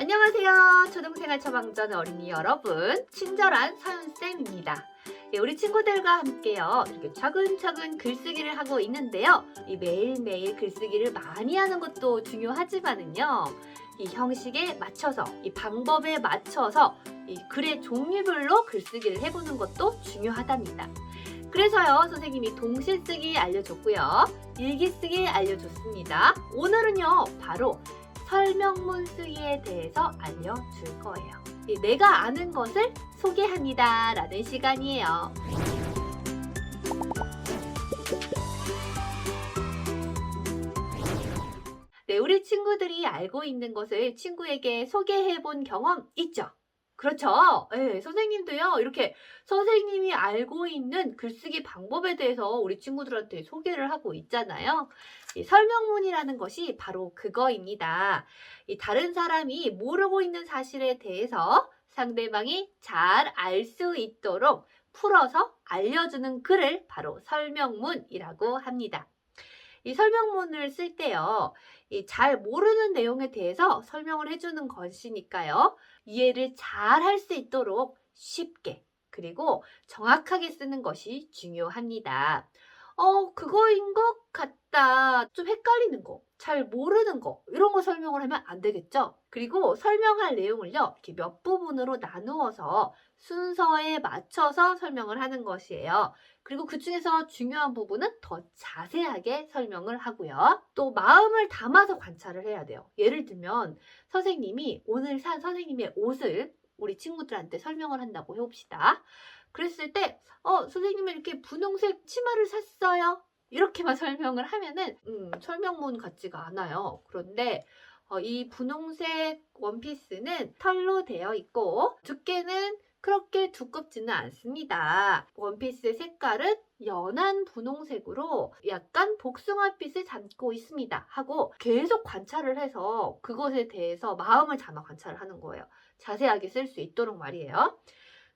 안녕하세요. 초등생활 처방전 어린이 여러분, 친절한 서윤쌤입니다. 우리 친구들과 함께요, 이렇게 차근차근 글쓰기를 하고 있는데요. 이 매일매일 글쓰기를 많이 하는 것도 중요하지만은요, 이 형식에 맞춰서, 이 방법에 맞춰서 이 글의 종류별로 글쓰기를 해보는 것도 중요하답니다. 그래서요, 선생님이 동시쓰기 알려줬고요, 일기쓰기 알려줬습니다. 오늘은요, 바로 설명문 쓰기에 대해서 알려줄 거예요. 내가 아는 것을 소개합니다 라는 시간이에요. 네, 우리 친구들이 알고 있는 것을 친구에게 소개해 본 경험 있죠? 그렇죠. 네, 선생님도요, 이렇게 선생님이 알고 있는 글쓰기 방법에 대해서 우리 친구들한테 소개를 하고 있잖아요. 이 설명문이라는 것이 바로 그거입니다. 이 다른 사람이 모르고 있는 사실에 대해서 상대방이 잘 알 수 있도록 풀어서 알려주는 글을 바로 설명문이라고 합니다. 이 설명문을 쓸 때요, 이 잘 모르는 내용에 대해서 설명을 해주는 것이니까요, 이해를 잘 할 수 있도록 쉽게 그리고 정확하게 쓰는 것이 중요합니다. 그거인 것 같다. 좀 헷갈리는 거, 잘 모르는 거, 이런 거 설명을 하면 안 되겠죠? 그리고 설명할 내용을요, 이렇게 몇 부분으로 나누어서 순서에 맞춰서 설명을 하는 것이에요. 그리고 그 중에서 중요한 부분은 더 자세하게 설명을 하고요. 또 마음을 담아서 관찰을 해야 돼요. 예를 들면 선생님이 오늘 산 선생님의 옷을 우리 친구들한테 설명을 한다고 해봅시다. 그랬을 때 선생님이 이렇게 분홍색 치마를 샀어요. 이렇게만 설명을 하면은 설명문 같지가 않아요. 그런데 이 분홍색 원피스는 털로 되어 있고 두께는 그렇게 두껍지는 않습니다. 원피스의 색깔은 연한 분홍색으로 약간 복숭아빛을 담고 있습니다. 하고 계속 관찰을 해서 그것에 대해서 마음을 담아 관찰을 하는 거예요. 자세하게 쓸 수 있도록 말이에요.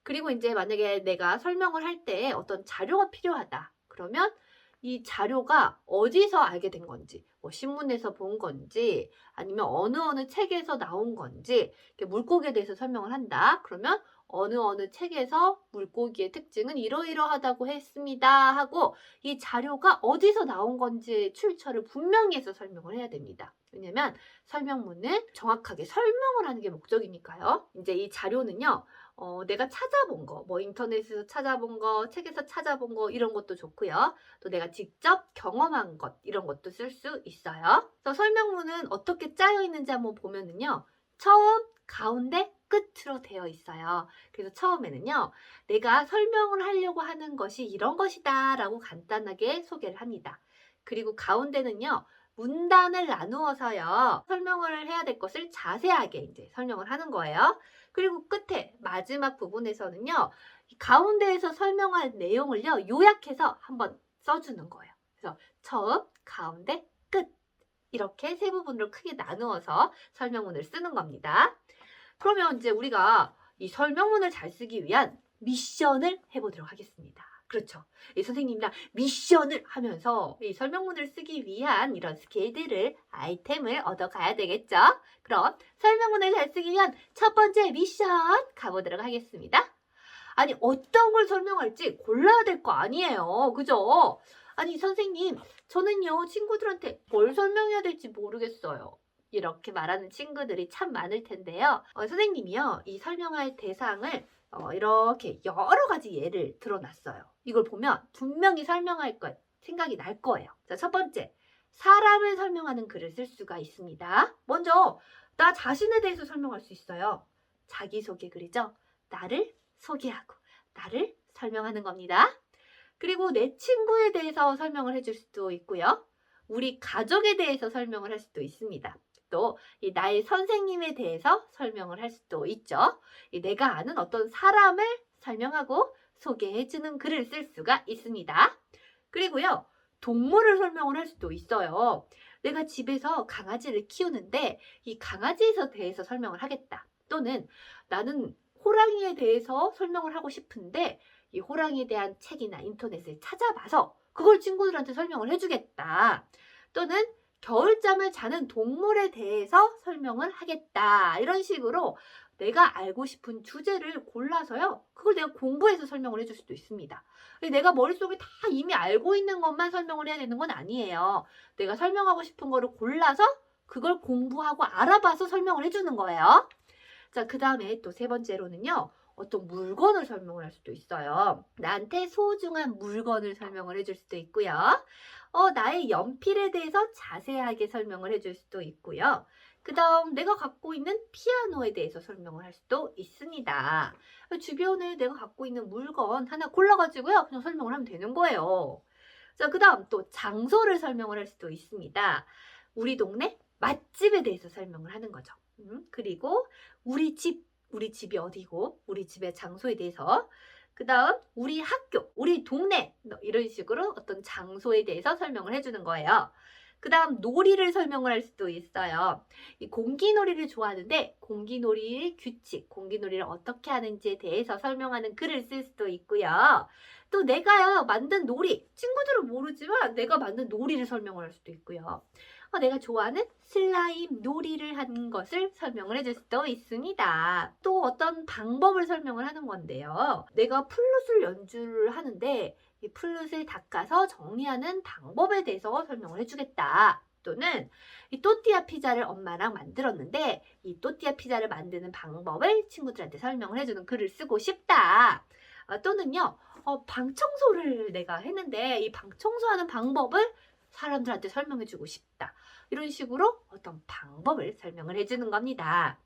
그리고 이제 만약에 내가 설명을 할 때 어떤 자료가 필요하다. 그러면 이 자료가 어디서 알게 된 건지, 뭐 신문에서 본 건지, 아니면 어느 책에서 나온 건지, 이렇게 물고기에 대해서 설명을 한다. 그러면 어느 책에서 물고기의 특징은 이러이러하다고 했습니다 하고 이 자료가 어디서 나온 건지 출처를 분명히 해서 설명을 해야 됩니다. 왜냐면 설명문은 정확하게 설명을 하는 게 목적이니까요. 이제 이 자료는요, 내가 찾아본 거, 뭐 인터넷에서 찾아본 거, 책에서 찾아본 거 이런 것도 좋고요. 또 내가 직접 경험한 것 이런 것도 쓸 수 있어요. 그래서 설명문은 어떻게 짜여 있는지 한번 보면은요, 처음, 가운데, 끝으로 되어 있어요. 그래서 처음에는요, 내가 설명을 하려고 하는 것이 이런 것이다 라고 간단하게 소개를 합니다. 그리고 가운데는요, 문단을 나누어서요, 설명을 해야 될 것을 자세하게 이제 설명을 하는 거예요. 그리고 끝에 마지막 부분에서는요, 가운데에서 설명할 내용을요, 요약해서 한번 써주는 거예요. 그래서 처음, 가운데, 끝 이렇게 세 부분으로 크게 나누어서 설명문을 쓰는 겁니다. 그러면 이제 우리가 이 설명문을 잘 쓰기 위한 미션을 해보도록 하겠습니다. 그렇죠. 이 선생님이랑 미션을 하면서 이 설명문을 쓰기 위한 이런 스킬들을, 아이템을 얻어가야 되겠죠. 그럼 설명문을 잘 쓰기 위한 첫 번째 미션 가보도록 하겠습니다. 아니, 어떤 걸 설명할지 골라야 될 거 아니에요. 그죠? 아니, 선생님, 저는요, 친구들한테 뭘 설명해야 될지 모르겠어요. 이렇게 말하는 친구들이 참 많을 텐데요. 선생님이요, 이 설명할 대상을 이렇게 여러 가지 예를 들어놨어요. 이걸 보면 분명히 설명할 것 생각이 날 거예요. 자, 첫 번째, 사람을 설명하는 글을 쓸 수가 있습니다. 먼저, 나 자신에 대해서 설명할 수 있어요. 자기소개 글이죠. 나를 소개하고 나를 설명하는 겁니다. 그리고 내 친구에 대해서 설명을 해줄 수도 있고요. 우리 가족에 대해서 설명을 할 수도 있습니다. 또 나의 선생님에 대해서 설명을 할 수도 있죠. 내가 아는 어떤 사람을 설명하고 소개해주는 글을 쓸 수가 있습니다. 그리고요, 동물을 설명을 할 수도 있어요. 내가 집에서 강아지를 키우는데 이 강아지에 대해서 설명을 하겠다. 또는 나는 호랑이에 대해서 설명을 하고 싶은데 이 호랑이에 대한 책이나 인터넷을 찾아봐서 그걸 친구들한테 설명을 해주겠다. 또는 겨울잠을 자는 동물에 대해서 설명을 하겠다. 이런 식으로 내가 알고 싶은 주제를 골라서요. 그걸 내가 공부해서 설명을 해줄 수도 있습니다. 내가 머릿속에 다 이미 알고 있는 것만 설명을 해야 되는 건 아니에요. 내가 설명하고 싶은 거를 골라서 그걸 공부하고 알아봐서 설명을 해주는 거예요. 자, 그 다음에 또 세 번째로는요. 어떤 물건을 설명을 할 수도 있어요. 나한테 소중한 물건을 설명을 해줄 수도 있고요. 나의 연필에 대해서 자세하게 설명을 해줄 수도 있고요. 그 다음 내가 갖고 있는 피아노에 대해서 설명을 할 수도 있습니다. 주변에 내가 갖고 있는 물건 하나 골라가지고요. 그냥 설명을 하면 되는 거예요. 자, 그 다음 또 장소를 설명을 할 수도 있습니다. 우리 동네 맛집에 대해서 설명을 하는 거죠. 그리고 우리 집이 어디고, 우리 집의 장소에 대해서, 그 다음 우리 학교, 우리 동네, 이런 식으로 어떤 장소에 대해서 설명을 해주는 거예요. 그 다음 놀이를 설명을 할 수도 있어요. 이 공기놀이를 좋아하는데 공기놀이의 규칙, 공기놀이를 어떻게 하는지에 대해서 설명하는 글을 쓸 수도 있고요. 또 내가 만든 놀이, 친구들은 모르지만 내가 만든 놀이를 설명을 할 수도 있고요. 내가 좋아하는 슬라임 놀이를 하는 것을 설명을 해줄 수도 있습니다. 또 어떤 방법을 설명을 하는 건데요. 내가 플룻을 연주를 하는데 이 플룻을 닦아서 정리하는 방법에 대해서 설명을 해주겠다. 또는 이 또띠아 피자를 엄마랑 만들었는데 이 또띠아 피자를 만드는 방법을 친구들한테 설명을 해주는 글을 쓰고 싶다. 또는요, 방 청소를 내가 했는데 이 방 청소하는 방법을 사람들한테 설명해주고 싶다. 이런 식으로 어떤 방법을 설명을 해주는 겁니다.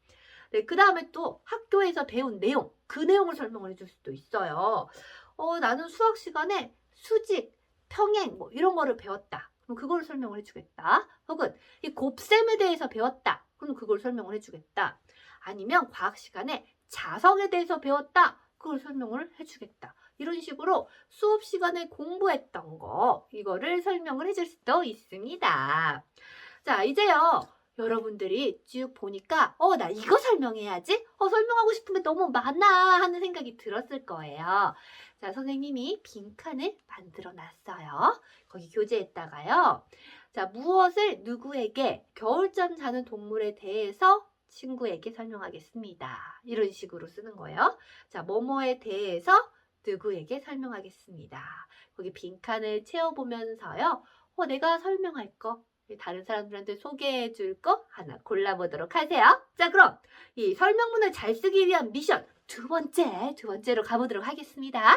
네, 그 다음에 또 학교에서 배운 내용, 그 내용을 설명을 해줄 수도 있어요. 나는 수학 시간에 수직, 평행 뭐 이런 거를 배웠다. 그럼 그걸 설명을 해주겠다. 혹은 이 곱셈에 대해서 배웠다. 그럼 그걸 설명을 해주겠다. 아니면 과학 시간에 자석에 대해서 배웠다. 그걸 설명을 해주겠다. 이런 식으로 수업 시간에 공부했던 거, 이거를 설명을 해줄 수도 있습니다. 자, 이제요. 여러분들이 쭉 보니까 나 이거 설명해야지? 설명하고 싶은 게 너무 많아 하는 생각이 들었을 거예요. 자, 선생님이 빈칸을 만들어 놨어요. 거기 교재에다가요. 자, 무엇을 누구에게 겨울잠 자는 동물에 대해서 친구에게 설명하겠습니다. 이런 식으로 쓰는 거예요. 자, 뭐뭐에 대해서 누구에게 설명하겠습니다. 거기 빈칸을 채워보면서요. 내가 설명할 거, 다른 사람들한테 소개해 줄 거 하나 골라보도록 하세요. 자, 그럼 이 설명문을 잘 쓰기 위한 미션 두 번째로 가보도록 하겠습니다.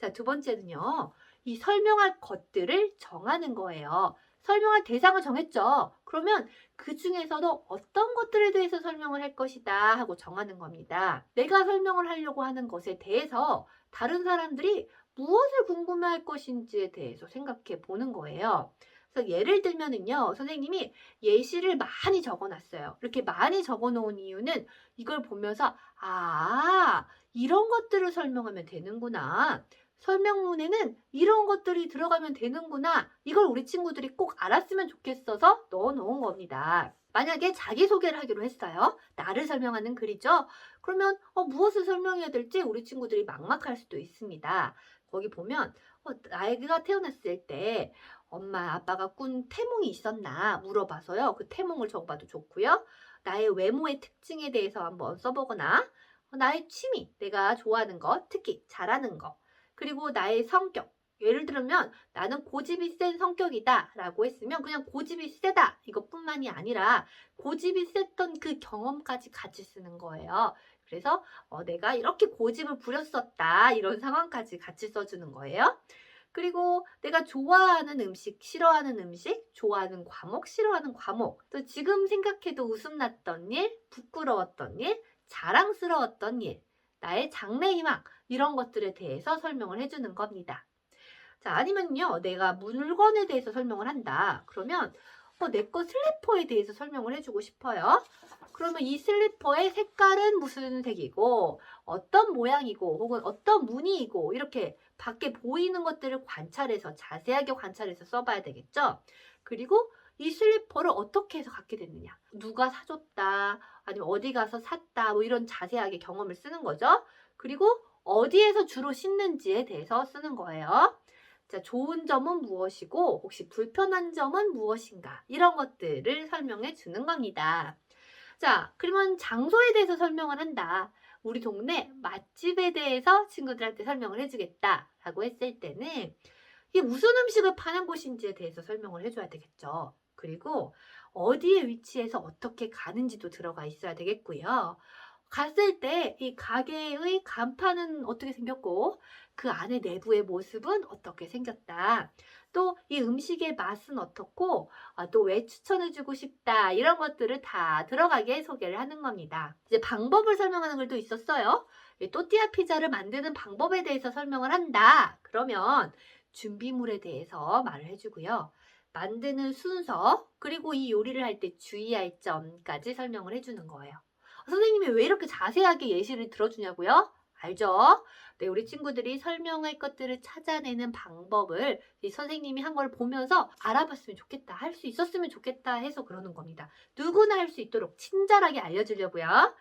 자, 두 번째는요. 이 설명할 것들을 정하는 거예요. 설명할 대상을 정했죠. 그러면 그 중에서도 어떤 것들에 대해서 설명을 할 것이다 하고 정하는 겁니다. 내가 설명을 하려고 하는 것에 대해서 다른 사람들이 무엇을 궁금해할 것인지에 대해서 생각해 보는 거예요. 그래서 예를 들면은요, 선생님이 예시를 많이 적어놨어요. 이렇게 많이 적어놓은 이유는 이걸 보면서 이런 것들을 설명하면 되는구나. 설명문에는 이런 것들이 들어가면 되는구나. 이걸 우리 친구들이 꼭 알았으면 좋겠어서 넣어놓은 겁니다. 만약에 자기소개를 하기로 했어요. 나를 설명하는 글이죠. 그러면 무엇을 설명해야 될지 우리 친구들이 막막할 수도 있습니다. 거기 보면 아이가 태어났을 때 엄마 아빠가 꾼 태몽이 있었나 물어봐서요. 그 태몽을 적어봐도 좋고요. 나의 외모의 특징에 대해서 한번 써보거나 나의 취미, 내가 좋아하는 것, 특히 잘하는 것, 그리고 나의 성격. 예를 들면 나는 고집이 센 성격이다 라고 했으면 그냥 고집이 세다 이것뿐만이 아니라 고집이 셌던 그 경험까지 같이 쓰는 거예요. 그래서 내가 이렇게 고집을 부렸었다 이런 상황까지 같이 써주는 거예요. 그리고 내가 좋아하는 음식, 싫어하는 음식, 좋아하는 과목, 싫어하는 과목, 또 지금 생각해도 웃음 났던 일, 부끄러웠던 일, 자랑스러웠던 일, 나의 장래 희망 이런 것들에 대해서 설명을 해주는 겁니다. 자, 아니면요, 내가 물건에 대해서 설명을 한다. 그러면 내 거 슬리퍼에 대해서 설명을 해주고 싶어요. 그러면 이 슬리퍼의 색깔은 무슨 색이고 어떤 모양이고 혹은 어떤 무늬이고 이렇게 밖에 보이는 것들을 관찰해서 자세하게 관찰해서 써봐야 되겠죠. 그리고 이 슬리퍼를 어떻게 해서 갖게 됐느냐, 누가 사줬다 아니면 어디 가서 샀다 뭐 이런 자세하게 경험을 쓰는 거죠. 그리고 어디에서 주로 신는지에 대해서 쓰는 거예요. 자, 좋은 점은 무엇이고 혹시 불편한 점은 무엇인가? 이런 것들을 설명해 주는 겁니다. 자, 그러면 장소에 대해서 설명을 한다. 우리 동네 맛집에 대해서 친구들한테 설명을 해주겠다라고 했을 때는 이게 무슨 음식을 파는 곳인지에 대해서 설명을 해줘야 되겠죠. 그리고 어디에 위치해서 어떻게 가는지도 들어가 있어야 되겠고요. 갔을 때 이 가게의 간판은 어떻게 생겼고 그 안에 내부의 모습은 어떻게 생겼다. 또 이 음식의 맛은 어떻고 또 왜 추천해주고 싶다. 이런 것들을 다 들어가게 소개를 하는 겁니다. 이제 방법을 설명하는 글도 있었어요. 이 또띠아 피자를 만드는 방법에 대해서 설명을 한다. 그러면 준비물에 대해서 말을 해주고요. 만드는 순서, 그리고 이 요리를 할 때 주의할 점까지 설명을 해주는 거예요. 선생님이 왜 이렇게 자세하게 예시를 들어주냐고요? 알죠? 네, 우리 친구들이 설명할 것들을 찾아내는 방법을 이 선생님이 한 걸 보면서 알아봤으면 좋겠다, 할 수 있었으면 좋겠다 해서 그러는 겁니다. 누구나 할 수 있도록 친절하게 알려주려고요.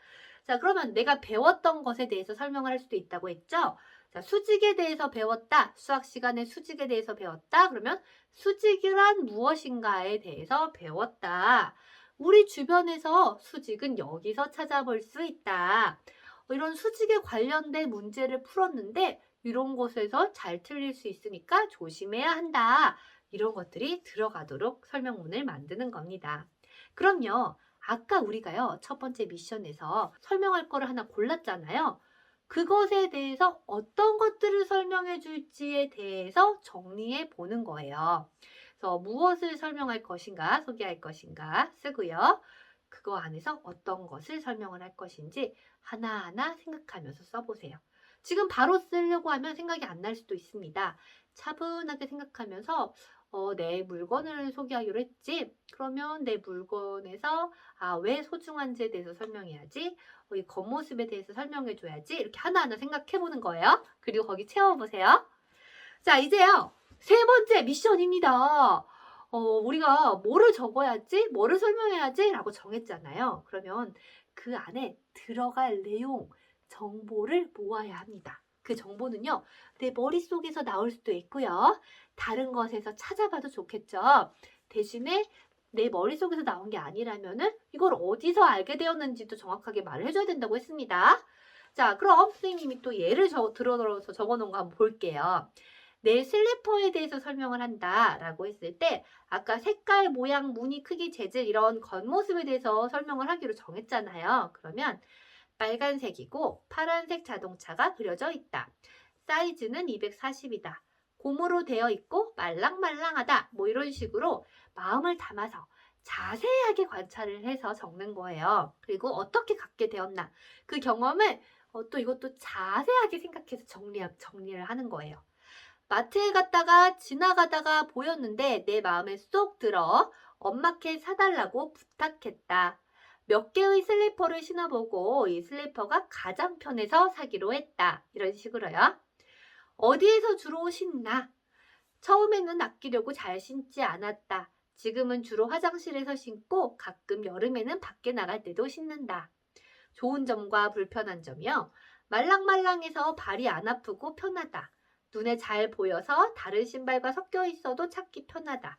자, 그러면 내가 배웠던 것에 대해서 설명을 할 수도 있다고 했죠? 자, 수직에 대해서 배웠다. 수학 시간에 수직에 대해서 배웠다. 그러면 수직이란 무엇인가에 대해서 배웠다. 우리 주변에서 수직은 여기서 찾아볼 수 있다. 이런 수직에 관련된 문제를 풀었는데 이런 곳에서 잘 틀릴 수 있으니까 조심해야 한다. 이런 것들이 들어가도록 설명문을 만드는 겁니다. 그럼요. 아까 우리가요. 첫 번째 미션에서 설명할 거를 하나 골랐잖아요. 그것에 대해서 어떤 것들을 설명해 줄지에 대해서 정리해 보는 거예요. 그래서 무엇을 설명할 것인가, 소개할 것인가 쓰고요. 그거 안에서 어떤 것을 설명을 할 것인지 하나하나 생각하면서 써보세요. 지금 바로 쓰려고 하면 생각이 안 날 수도 있습니다. 차분하게 생각하면서 내 물건을 소개하기로 했지? 그러면 내 물건에서 왜 소중한지에 대해서 설명해야지. 이 겉모습에 대해서 설명해줘야지. 이렇게 하나하나 생각해보는 거예요. 그리고 거기 채워보세요. 자, 이제요. 세 번째 미션입니다. 우리가 뭐를 적어야지, 뭐를 설명해야지 라고 정했잖아요. 그러면 그 안에 들어갈 내용, 정보를 모아야 합니다. 그 정보는요, 내 머릿속에서 나올 수도 있고요. 다른 것에서 찾아봐도 좋겠죠. 대신에 내 머릿속에서 나온 게 아니라면은 이걸 어디서 알게 되었는지도 정확하게 말을 해줘야 된다고 했습니다. 자, 그럼 선생님이 또 예를 들어서 적어놓은 거 한번 볼게요. 내 슬리퍼에 대해서 설명을 한다 라고 했을 때 아까 색깔, 모양, 무늬, 크기, 재질 이런 겉모습에 대해서 설명을 하기로 정했잖아요. 그러면 빨간색이고 파란색 자동차가 그려져 있다. 사이즈는 240이다. 고무로 되어 있고 말랑말랑하다. 뭐 이런 식으로 마음을 담아서 자세하게 관찰을 해서 적는 거예요. 그리고 어떻게 갖게 되었나. 그 경험을 또 이것도 자세하게 생각해서 정리를 하는 거예요. 마트에 갔다가 지나가다가 보였는데 내 마음에 쏙 들어 엄마께 사달라고 부탁했다. 몇 개의 슬리퍼를 신어보고 이 슬리퍼가 가장 편해서 사기로 했다. 이런 식으로요. 어디에서 주로 신나? 처음에는 아끼려고 잘 신지 않았다. 지금은 주로 화장실에서 신고 가끔 여름에는 밖에 나갈 때도 신는다. 좋은 점과 불편한 점이요. 말랑말랑해서 발이 안 아프고 편하다. 눈에 잘 보여서 다른 신발과 섞여 있어도 찾기 편하다.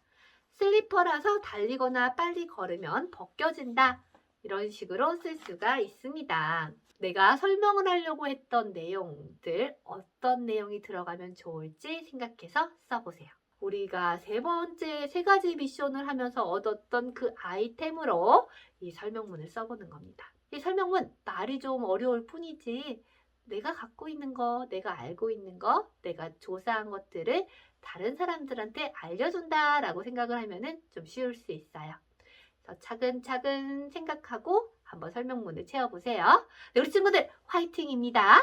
슬리퍼라서 달리거나 빨리 걸으면 벗겨진다. 이런 식으로 쓸 수가 있습니다. 내가 설명을 하려고 했던 내용들, 어떤 내용이 들어가면 좋을지 생각해서 써보세요. 우리가 세 번째 세 가지 미션을 하면서 얻었던 그 아이템으로 이 설명문을 써보는 겁니다. 이 설명문 말이 좀 어려울 뿐이지 내가 갖고 있는 거, 내가 알고 있는 거, 내가 조사한 것들을 다른 사람들한테 알려준다라고 생각을 하면은 좀 쉬울 수 있어요. 그래서 차근차근 생각하고 한번 설명문을 채워보세요. 네, 우리 친구들 화이팅입니다.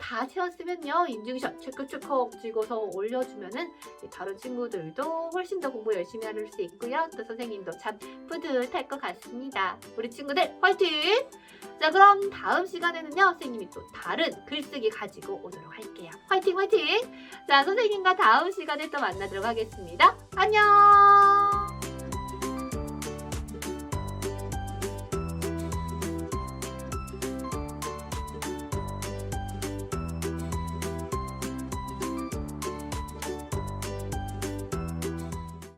다 채웠으면요. 인증샷 체크체크 찍어서 올려주면은 다른 친구들도 훨씬 더 공부 열심히 할 수 있고요. 또 선생님도 참 뿌듯할 것 같습니다. 우리 친구들 화이팅! 자, 그럼 다음 시간에는요. 선생님이 또 다른 글쓰기 가지고 오도록 할게요. 화이팅 화이팅! 자, 선생님과 다음 시간에 또 만나도록 하겠습니다. 안녕!